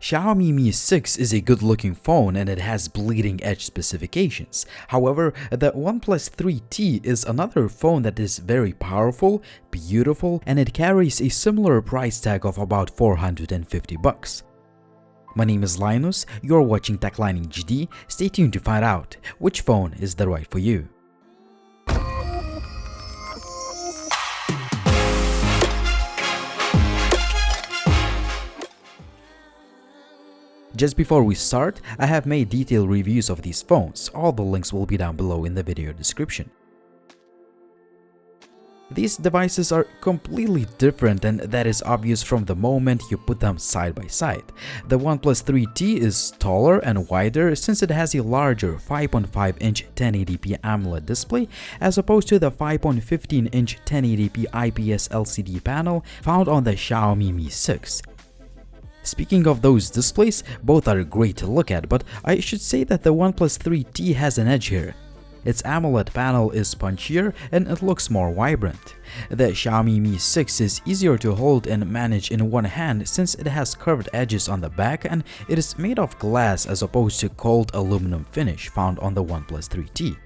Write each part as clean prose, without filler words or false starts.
Xiaomi Mi 6 is a good-looking phone and it has bleeding-edge specifications. However, the OnePlus 3T is another phone that is very powerful, beautiful, and it carries a similar price tag of about $450. My name is Linus, you're watching TechLine HD. Stay tuned to find out which phone is the right for you. Just before we start, I have made detailed reviews of these phones. All the links will be down below in the video description. These devices are completely different, and that is obvious from the moment you put them side by side. The OnePlus 3T is taller and wider since it has a larger 5.5-inch 1080p AMOLED display as opposed to the 5.15-inch 1080p IPS LCD panel found on the Xiaomi Mi 6. Speaking of those displays, both are great to look at, but I should say that the OnePlus 3T has an edge here. Its AMOLED panel is punchier and it looks more vibrant. The Xiaomi Mi 6 is easier to hold and manage in one hand since it has curved edges on the back and it is made of glass as opposed to cold aluminum finish found on the OnePlus 3T.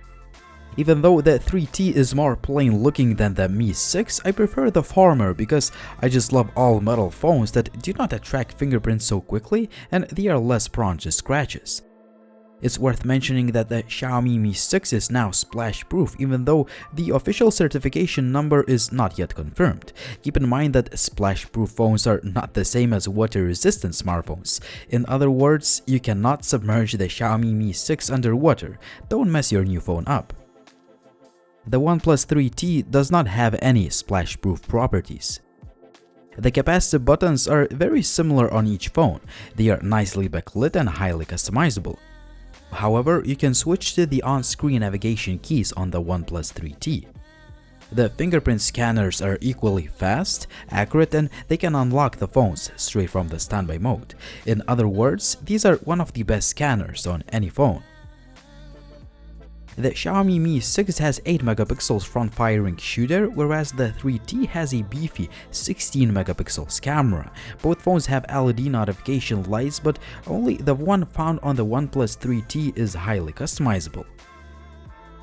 Even though the 3T is more plain looking than the Mi 6, I prefer the former because I just love all metal phones that do not attract fingerprints so quickly and they are less prone to scratches. It's worth mentioning that the Xiaomi Mi 6 is now splash-proof even though the official certification number is not yet confirmed. Keep in mind that splash-proof phones are not the same as water-resistant smartphones. In other words, you cannot submerge the Xiaomi Mi 6 underwater. Don't mess your new phone up. The OnePlus 3T does not have any splash-proof properties. The capacitive buttons are very similar on each phone. They are nicely backlit and highly customizable. However, you can switch to the on-screen navigation keys on the OnePlus 3T. The fingerprint scanners are equally fast, accurate, and they can unlock the phones straight from the standby mode. In other words, these are one of the best scanners on any phone. The Xiaomi Mi 6 has 8 megapixels front-firing shooter, whereas the 3T has a beefy 16 megapixels camera. Both phones have LED notification lights, but only the one found on the OnePlus 3T is highly customizable.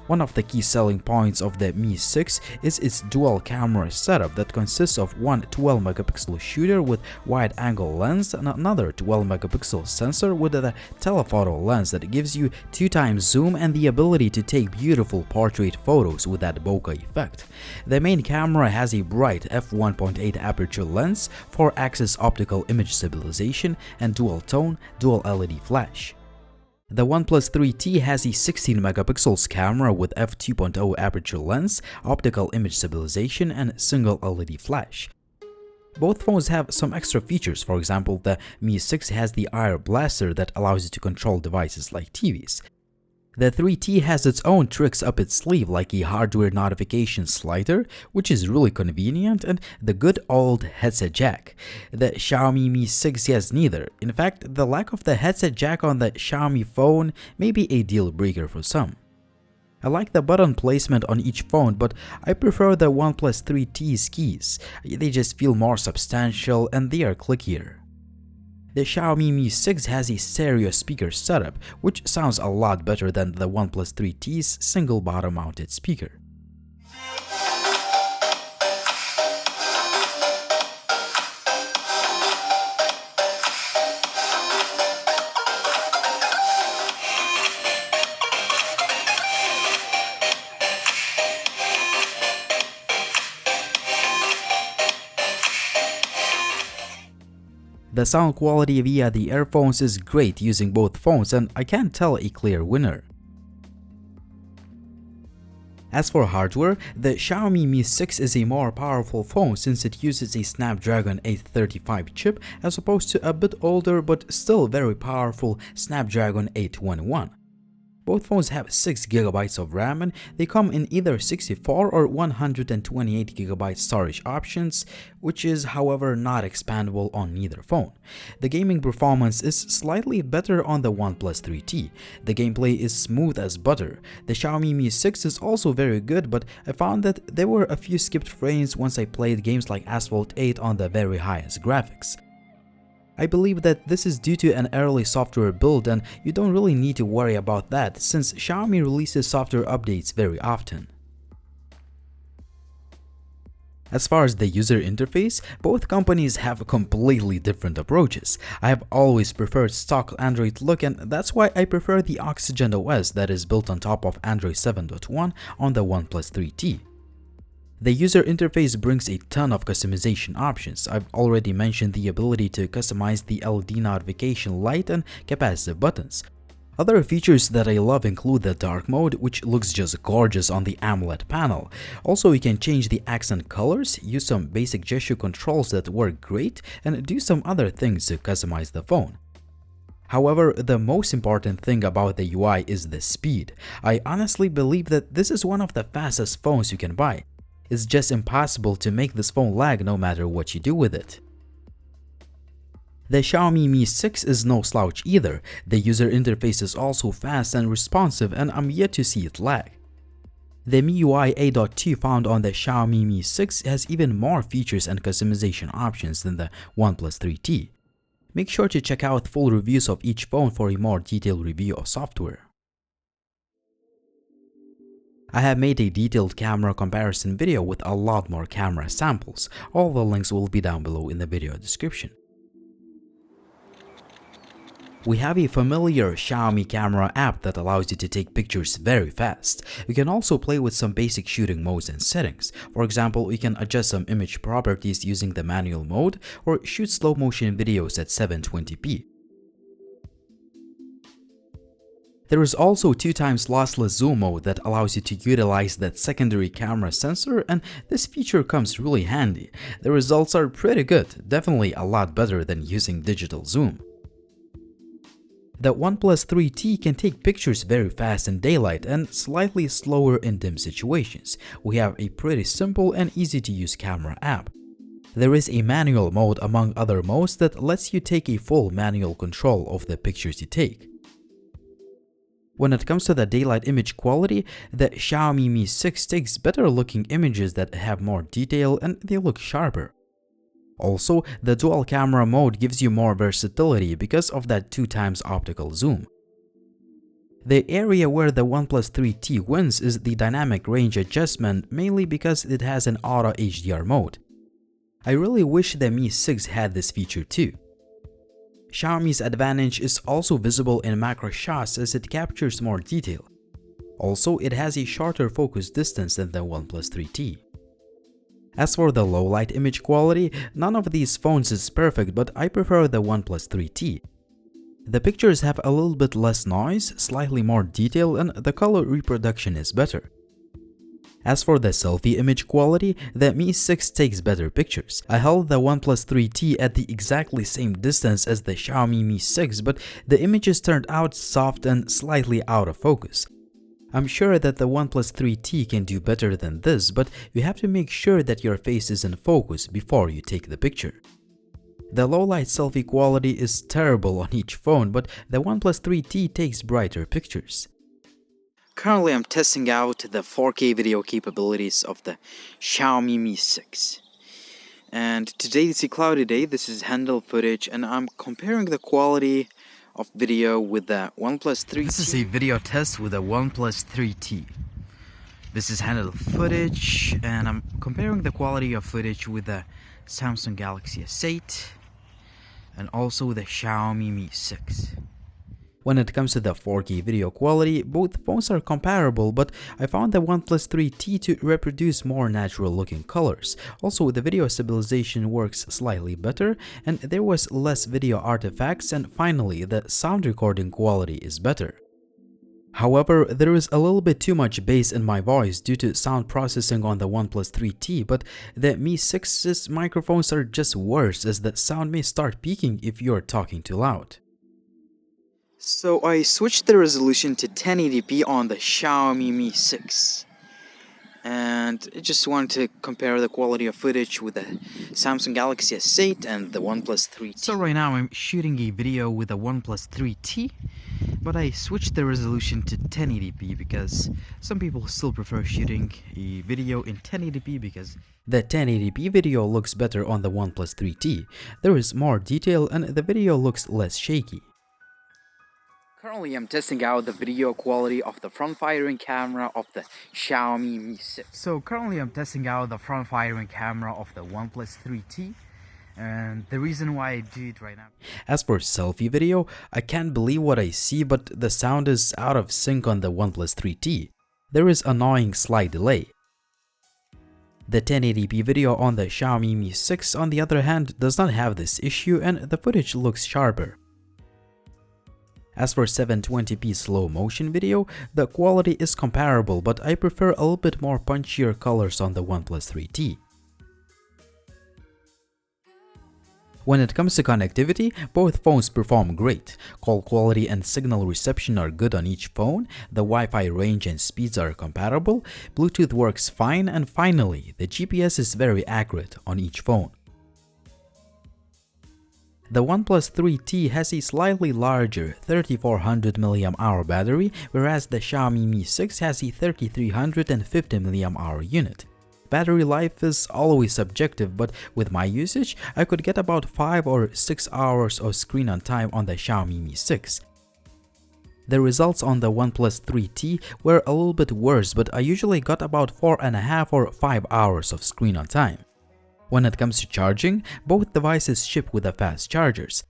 One of the key selling points of the Mi 6 is its dual camera setup that consists of one 12 megapixel shooter with wide-angle lens and another 12 megapixel sensor with a telephoto lens that gives you 2x zoom and the ability to take beautiful portrait photos with that bokeh effect. The main camera has a bright f1.8 aperture lens, 4-axis optical image stabilization, and dual-tone, dual LED flash. The OnePlus 3T has a 16 megapixels camera with f2.0 aperture lens, optical image stabilization, and single LED flash. Both phones have some extra features. For example, the Mi 6 has the Air Blaster that allows you to control devices like TVs. The 3T has its own tricks up its sleeve, like a hardware notification slider, which is really convenient, and the good old headset jack. The Xiaomi Mi 6 has neither. In fact, the lack of the headset jack on the Xiaomi phone may be a deal breaker for some. I like the button placement on each phone, but I prefer the OnePlus 3T's keys. They just feel more substantial and they are clickier. The Xiaomi Mi 6 has a stereo speaker setup, which sounds a lot better than the OnePlus 3T's single bottom mounted speaker. The sound quality via the earphones is great using both phones, and I can't tell a clear winner. As for hardware, the Xiaomi Mi 6 is a more powerful phone since it uses a Snapdragon 835 chip as opposed to a bit older but still very powerful Snapdragon 821. Both phones have 6 GB of RAM and they come in either 64 or 128 GB storage options, which is however not expandable on neither phone. The gaming performance is slightly better on the OnePlus 3T. The gameplay is smooth as butter. The Xiaomi Mi 6 is also very good, but I found that there were a few skipped frames once I played games like Asphalt 8 on the very highest graphics. I believe that this is due to an early software build, and you don't really need to worry about that since Xiaomi releases software updates very often. As far as the user interface, both companies have completely different approaches. I have always preferred stock Android look, and that's why I prefer the Oxygen OS that is built on top of Android 7.1 on the OnePlus 3T. The user interface brings a ton of customization options. I've already mentioned the ability to customize the LED notification light and capacitive buttons. Other features that I love include the dark mode, which looks just gorgeous on the AMOLED panel. Also, you can change the accent colors, use some basic gesture controls that work great, and do some other things to customize the phone. However, the most important thing about the UI is the speed. I honestly believe that this is one of the fastest phones you can buy. It's just impossible to make this phone lag no matter what you do with it. The Xiaomi Mi 6 is no slouch either. The user interface is also fast and responsive, and I'm yet to see it lag. The MIUI 8.2 found on the Xiaomi Mi 6 has even more features and customization options than the OnePlus 3T. Make sure to check out full reviews of each phone for a more detailed review of software. I have made a detailed camera comparison video with a lot more camera samples. All the links will be down below in the video description. We have a familiar Xiaomi camera app that allows you to take pictures very fast. You can also play with some basic shooting modes and settings. For example, you can adjust some image properties using the manual mode or shoot slow motion videos at 720p. There is also 2x lossless zoom mode that allows you to utilize that secondary camera sensor, and this feature comes really handy. The results are pretty good, definitely a lot better than using digital zoom. The OnePlus 3T can take pictures very fast in daylight and slightly slower in dim situations. We have a pretty simple and easy to use camera app. There is a manual mode among other modes that lets you take a full manual control of the pictures you take. When it comes to the daylight image quality, the Xiaomi Mi 6 takes better looking images that have more detail and they look sharper. Also, the dual camera mode gives you more versatility because of that 2x optical zoom. The area where the OnePlus 3T wins is the dynamic range adjustment, mainly because it has an auto HDR mode. I really wish the Mi 6 had this feature too. Xiaomi's advantage is also visible in macro shots as it captures more detail. Also, it has a shorter focus distance than the OnePlus 3T. As for the low light image quality, none of these phones is perfect, but I prefer the OnePlus 3T. The pictures have a little bit less noise, slightly more detail, and the color reproduction is better. As for the selfie image quality, the Mi 6 takes better pictures. I held the OnePlus 3T at the exactly same distance as the Xiaomi Mi 6, but the images turned out soft and slightly out of focus. I'm sure that the OnePlus 3T can do better than this, but you have to make sure that your face is in focus before you take the picture. The low-light selfie quality is terrible on each phone, but the OnePlus 3T takes brighter pictures. Currently, I'm testing out the 4K video capabilities of the Xiaomi Mi 6. And today is a cloudy day, this is handle footage, and I'm comparing the quality of video with the OnePlus 3T. This is a video test with the OnePlus 3T. This is handheld footage, and I'm comparing the quality of footage with the Samsung Galaxy S8 and also the Xiaomi Mi 6. When it comes to the 4K video quality, both phones are comparable, but I found the OnePlus 3T to reproduce more natural looking colors. Also, the video stabilization works slightly better, and there was less video artifacts, and finally, the sound recording quality is better. However, there is a little bit too much bass in my voice due to sound processing on the OnePlus 3T, but the Mi 6's microphones are just worse as the sound may start peaking if you're talking too loud. So I switched the resolution to 1080p on the Xiaomi Mi 6. and I just wanted to compare the quality of footage with the Samsung Galaxy S8 and the OnePlus 3T. So right now I'm shooting a video with the OnePlus 3T, but I switched the resolution to 1080p because some people still prefer shooting a video in 1080p because the 1080p video looks better on the OnePlus 3T. There is more detail and the video looks less shaky. Currently, I'm testing out the video quality of the front-firing camera of the Xiaomi Mi 6. So currently I'm testing out the front-firing camera of the OnePlus 3T, and the reason why I do it right now. As for selfie video, I can't believe what I see, but the sound is out of sync on the OnePlus 3T. There is annoying slight delay. The 1080p video on the Xiaomi Mi 6 on the other hand does not have this issue and the footage looks sharper. As for 720p slow motion video, the quality is comparable, but I prefer a little bit more punchier colors on the OnePlus 3T. When it comes to connectivity, both phones perform great. Call quality and signal reception are good on each phone, the Wi-Fi range and speeds are compatible, Bluetooth works fine, and finally, the GPS is very accurate on each phone. The OnePlus 3T has a slightly larger 3400 mAh battery, whereas the Xiaomi Mi 6 has a 3350 mAh unit. Battery life is always subjective, but with my usage, I could get about 5 or 6 hours of screen on time on the Xiaomi Mi 6. The results on the OnePlus 3T were a little bit worse, but I usually got about 4.5 or 5 hours of screen on time. When it comes to charging, both devices ship with the fast chargers.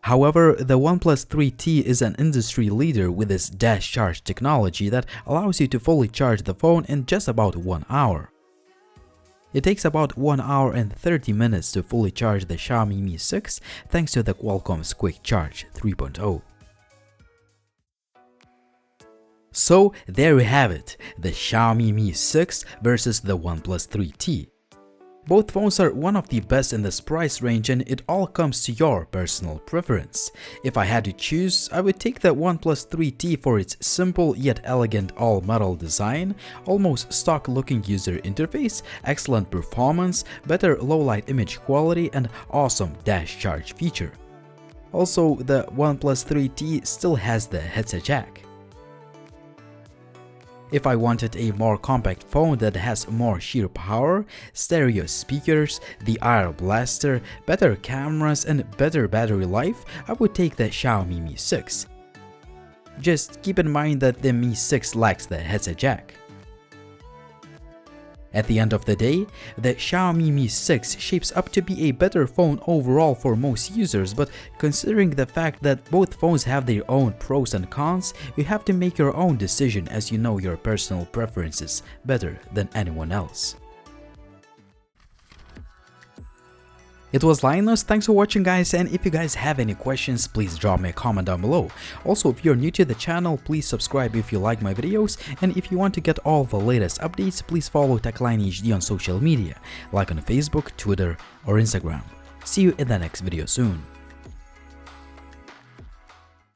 However, the OnePlus 3T is an industry leader with its dash charge technology that allows you to fully charge the phone in just about 1 hour. It takes about 1 hour and 30 minutes to fully charge the Xiaomi Mi 6 thanks to the Qualcomm's Quick Charge 3.0. So there we have it, the Xiaomi Mi 6 versus the OnePlus 3T. Both phones are one of the best in this price range and it all comes to your personal preference. If I had to choose, I would take the OnePlus 3T for its simple yet elegant all-metal design, almost stock-looking user interface, excellent performance, better low-light image quality, and awesome dash charge feature. Also, the OnePlus 3T still has the headset jack. If I wanted a more compact phone that has more sheer power, stereo speakers, the IR blaster, better cameras, and better battery life, I would take the Xiaomi Mi 6. Just keep in mind that the Mi 6 lacks the headset jack. At the end of the day, the Xiaomi Mi 6 shapes up to be a better phone overall for most users, but considering the fact that both phones have their own pros and cons, you have to make your own decision as you know your personal preferences better than anyone else. It was Linus, thanks for watching guys, and if you guys have any questions, please drop me a comment down below. Also, if you're new to the channel, please subscribe if you like my videos, and if you want to get all the latest updates, please follow Techline HD on social media, like on Facebook, Twitter, or Instagram. See you in the next video soon.